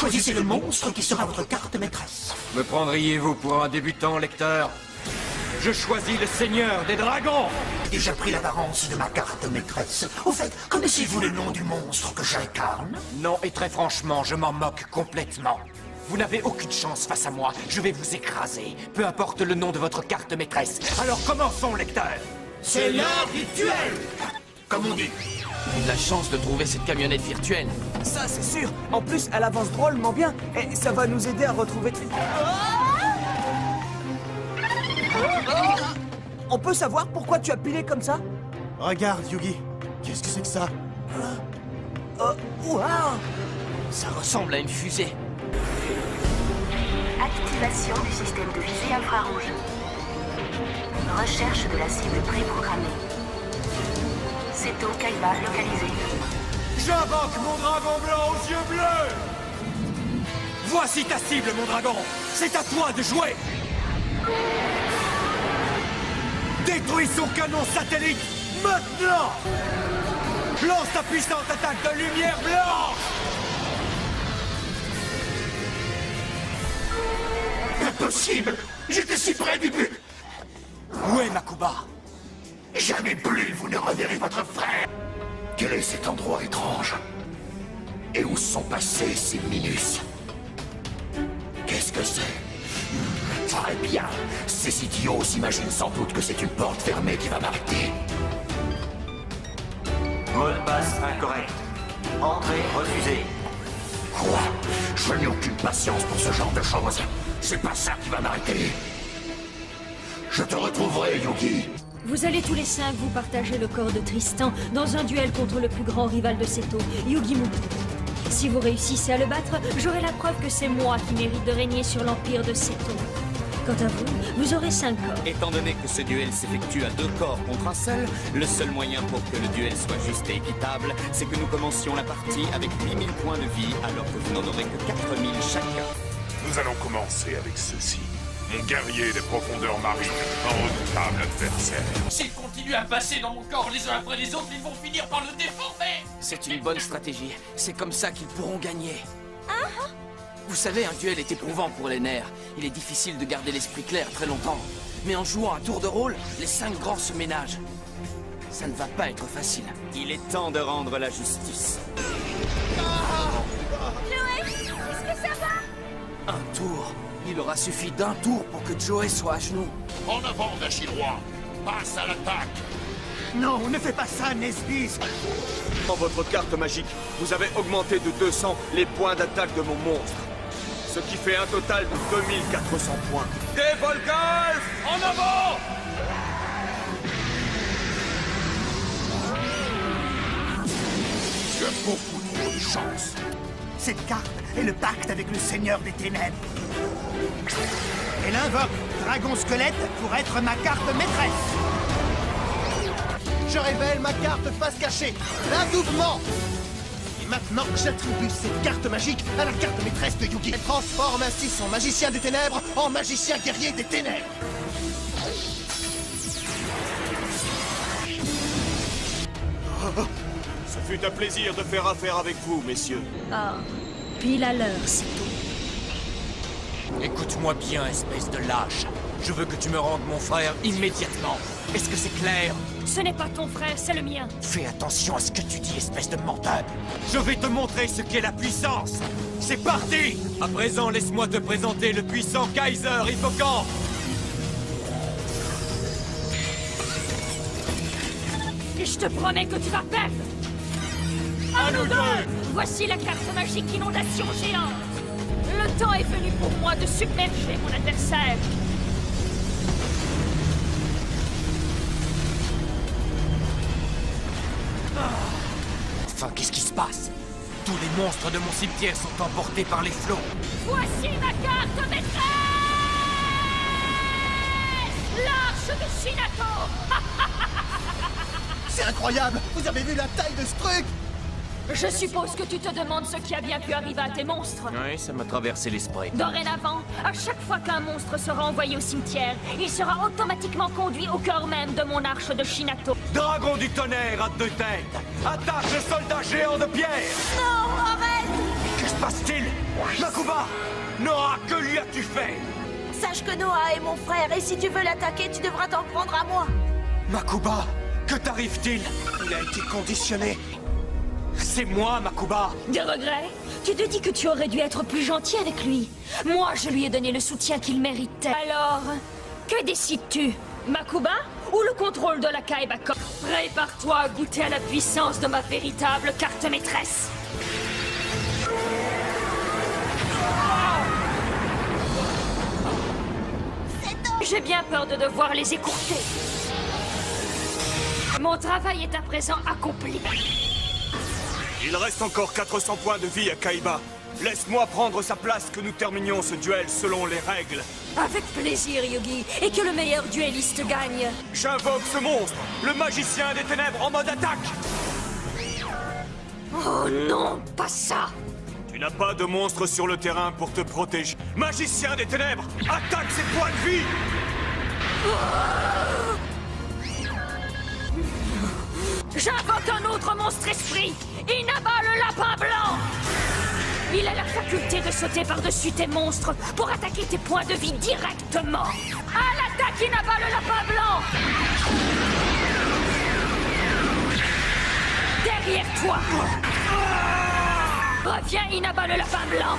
Choisissez le monstre qui sera votre carte maîtresse. Me prendriez-vous pour un débutant, lecteur? Je choisis le seigneur des dragons! J'ai déjà pris l'apparence de ma carte maîtresse. Au fait, connaissez-vous le nom du monstre que j'incarne? Non, et très franchement, je m'en moque complètement. Vous n'avez aucune chance face à moi. Je vais vous écraser, peu importe le nom de votre carte maîtresse. Alors commençons, lecteur! C'est l'heure du duel! Comme on dit. La chance de trouver cette camionnette virtuelle. Ça, c'est sûr. En plus, elle avance drôlement bien. Et ça va nous aider à retrouver... On peut savoir pourquoi tu as pilé comme ça? Regarde, Yugi. Qu'est-ce que c'est que ça? Waouh! Ça ressemble à une fusée. Activation du système de visée infrarouge. Recherche de la cible préprogrammée. Seto Kaiba localisé. J'invoque mon dragon blanc aux yeux bleus! Voici ta cible, mon dragon! C'est à toi de jouer! Détruis son canon satellite, maintenant! Lance ta puissante attaque de lumière blanche! Impossible! J'étais si près du but! Où est Makuba? Jamais plus vous ne reverrez votre frère! Quel est cet endroit étrange? Et où sont passés ces Minus? Qu'est-ce que c'est? Très bien. Ces idiots s'imaginent sans doute que c'est une porte fermée qui va m'arrêter. Mot de passe incorrect. Entrée refusée. Quoi? Je n'ai aucune patience pour ce genre de choses. C'est pas ça qui va m'arrêter. Je te retrouverai, Yugi. Vous allez tous les 5 vous partager le corps de Tristan dans un duel contre le plus grand rival de Seto, Yugi Muto. Si vous réussissez à le battre, j'aurai la preuve que c'est moi qui mérite de régner sur l'empire de Seto. Quant à vous, vous aurez 5 corps. Étant donné que ce duel s'effectue à 2 corps contre un seul, le seul moyen pour que le duel soit juste et équitable, c'est que nous commencions la partie avec 8000 points de vie alors que vous n'en aurez que 4000 chacun. Nous allons commencer avec ceci. Mon guerrier des profondeurs marines, un redoutable adversaire. S'ils continuent à passer dans mon corps les uns après les autres, ils vont finir par le déformer. C'est une bonne stratégie. C'est comme ça qu'ils pourront gagner. Vous savez, un duel est éprouvant pour les nerfs. Il est difficile de garder l'esprit clair très longtemps. Mais en jouant à tour de rôle, les 5 grands se ménagent. Ça ne va pas être facile. Il est temps de rendre la justice. Chloé, est-ce que ça va? Un tour. Il aura suffi d'un tour pour que Joey soit à genoux. En avant, Dachirois. Passe à l'attaque. Non, ne fais pas ça, Nesbis. En votre carte magique, vous avez augmenté de 200 les points d'attaque de mon monstre. Ce qui fait un total de 2400 points. Des Volgolf! En avant! Tu as beaucoup trop de chance. Cette carte est le pacte avec le Seigneur des Ténèbres. Elle invoque Dragon Squelette pour être ma carte maîtresse. Je révèle ma carte face cachée, l'adoubement. Et maintenant, j'attribue cette carte magique à la carte maîtresse de Yugi. Elle transforme ainsi son magicien des ténèbres en magicien guerrier des ténèbres. Ce fut un plaisir de faire affaire avec vous, messieurs. Ah, pile à l'heure, Seto. Écoute-moi bien, espèce de lâche. Je veux que tu me rendes mon frère immédiatement. Est-ce que c'est clair? Ce n'est pas ton frère, c'est le mien. Fais attention à ce que tu dis, espèce de menteur. Je vais te montrer ce qu'est la puissance. C'est parti! À présent, laisse-moi te présenter le puissant Kaiser Hippocampe. Et je te promets que tu vas perdre. À nous deux! Voici la carte magique inondation géante. Le temps est venu pour moi de submerger mon adversaire. Enfin, qu'est-ce qui se passe? Tous les monstres de mon cimetière sont emportés par les flots. Voici ma carte maîtresse! L'arche de Shinato! C'est incroyable! Vous avez vu la taille de ce truc? Je suppose que tu te demandes ce qui a bien pu arriver à tes monstres. Oui, ça m'a traversé l'esprit. Dorénavant, à chaque fois qu'un monstre sera envoyé au cimetière, il sera automatiquement conduit au cœur même de mon arche de Shinato. Dragon du tonnerre à 2 têtes! Attaque le soldat géant de pierre! Non, arrête! Que se passe-t-il? Makuba! Noah, que lui as-tu fait? Sache que Noah est mon frère, et si tu veux l'attaquer, tu devras t'en prendre à moi. Makuba, que t'arrive-t-il? Il a été conditionné. C'est moi, Makuba! Des regrets? Tu te dis que tu aurais dû être plus gentil avec lui. Moi, je lui ai donné le soutien qu'il méritait. Alors, que décides-tu? Makuba ou le contrôle de la Kaiba Corp? Prépare-toi à goûter à la puissance de ma véritable carte maîtresse. J'ai bien peur de devoir les écourter. Mon travail est à présent accompli. Il reste encore 400 points de vie à Kaiba. Laisse-moi prendre sa place, que nous terminions ce duel selon les règles. Avec plaisir, Yugi, et que le meilleur duelliste gagne. J'invoque ce monstre, le magicien des ténèbres en mode attaque. Oh non, pas ça. Tu n'as pas de monstre sur le terrain pour te protéger. Magicien des ténèbres, attaque ses points de vie. J'invoque un autre monstre esprit, Inaba le lapin blanc. Il a la faculté de sauter par-dessus tes monstres pour attaquer tes points de vie directement. À l'attaque, Inaba le lapin blanc. Derrière toi. Reviens, Inaba le lapin blanc.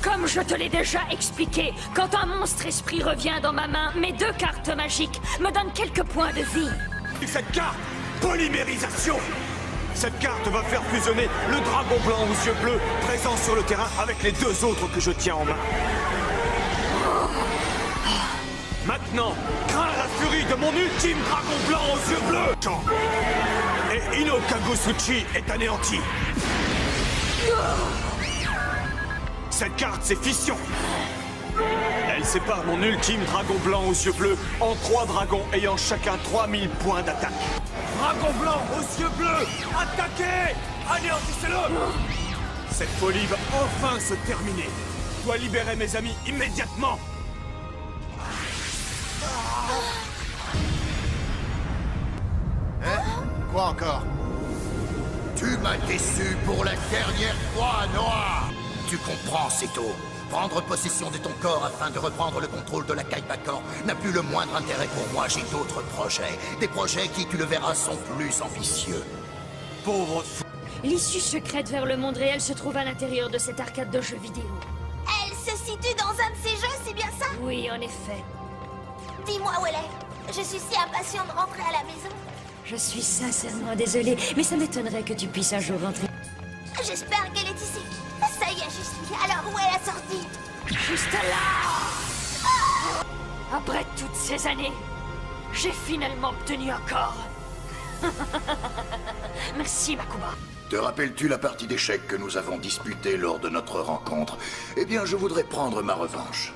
Comme je te l'ai déjà expliqué, quand un monstre esprit revient dans ma main, mes 2 cartes magiques me donnent quelques points de vie. Cette carte, polymérisation. Cette carte va faire fusionner le dragon blanc aux yeux bleus présent sur le terrain avec les 2 autres que je tiens en main. Maintenant, crains la furie de mon ultime dragon blanc aux yeux bleus. Et Ino Kagosuchi est anéanti. Cette carte, c'est fission. Elle sépare mon ultime dragon blanc aux yeux bleus en 3 dragons ayant chacun 3000 points d'attaque. Dragon blanc aux yeux bleus, attaquez! Anéantissez-le! Cette folie va enfin se terminer. Je dois libérer mes amis immédiatement. Hein? Quoi encore? Tu m'as déçu pour la dernière fois, Noah! Tu comprends, Seto. Prendre possession de ton corps afin de reprendre le contrôle de la Kaiba Corp n'a plus le moindre intérêt pour moi. J'ai d'autres projets. Des projets qui, tu le verras, sont plus ambitieux. Pauvre fou. L'issue secrète vers le monde réel se trouve à l'intérieur de cette arcade de jeux vidéo. Elle se situe dans un de ces jeux, c'est bien ça? Oui, en effet. Dis-moi où elle est. Je suis si impatient de rentrer à la maison. Je suis sincèrement désolée, mais ça m'étonnerait que tu puisses un jour rentrer. J'espère qu'elle est ici. Ça y est, j'y suis. Alors où est la sortie? Juste là. Après toutes ces années, j'ai finalement obtenu un corps. Merci, Makuba. Te rappelles-tu la partie d'échecs que nous avons disputée lors de notre rencontre? Eh bien, je voudrais prendre ma revanche.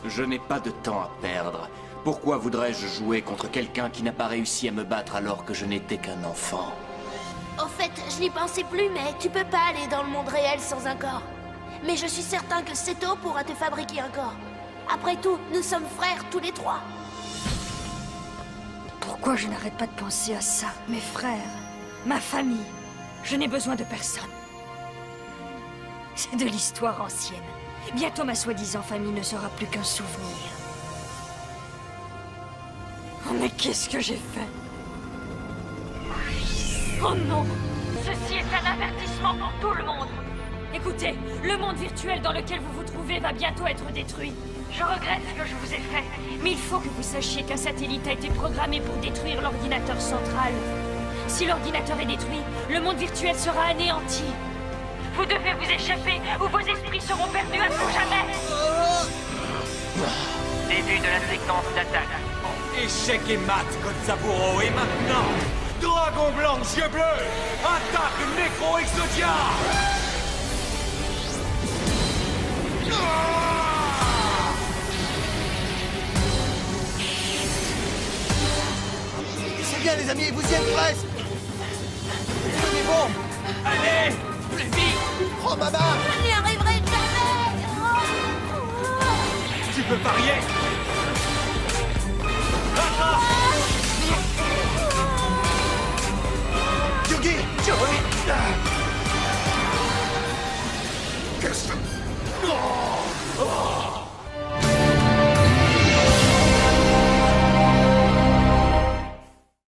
Je n'ai pas de temps à perdre. Pourquoi voudrais-je jouer contre quelqu'un qui n'a pas réussi à me battre alors que je n'étais qu'un enfant? Au fait, je n'y pensais plus, mais tu peux pas aller dans le monde réel sans un corps. Mais je suis certain que Seto pourra te fabriquer un corps. Après tout, nous sommes frères tous les 3. Pourquoi je n'arrête pas de penser à ça? Mes frères, ma famille. Je n'ai besoin de personne. C'est de l'histoire ancienne. Bientôt ma soi-disant famille ne sera plus qu'un souvenir. Oh mais qu'est-ce que j'ai fait? Oh non! Ceci est un avertissement pour tout le monde! Écoutez, le monde virtuel dans lequel vous vous trouvez va bientôt être détruit. Je regrette ce que je vous ai fait, mais il faut que vous sachiez qu'un satellite a été programmé pour détruire l'ordinateur central. Si l'ordinateur est détruit, le monde virtuel sera anéanti. Vous devez vous échapper ou vos esprits seront perdus à tout jamais. Début de la séquence d'attaque. Échec et mat, Kotzaburo, et maintenant, Dragon blanc, yeux bleus, attaque Necro Exodia. C'est bien les amis, vous y êtes presque. Tenez bon. Allez, plus vite. Oh baba. Je n'y arriverai jamais. Tu peux parier. Yugi, Destiny.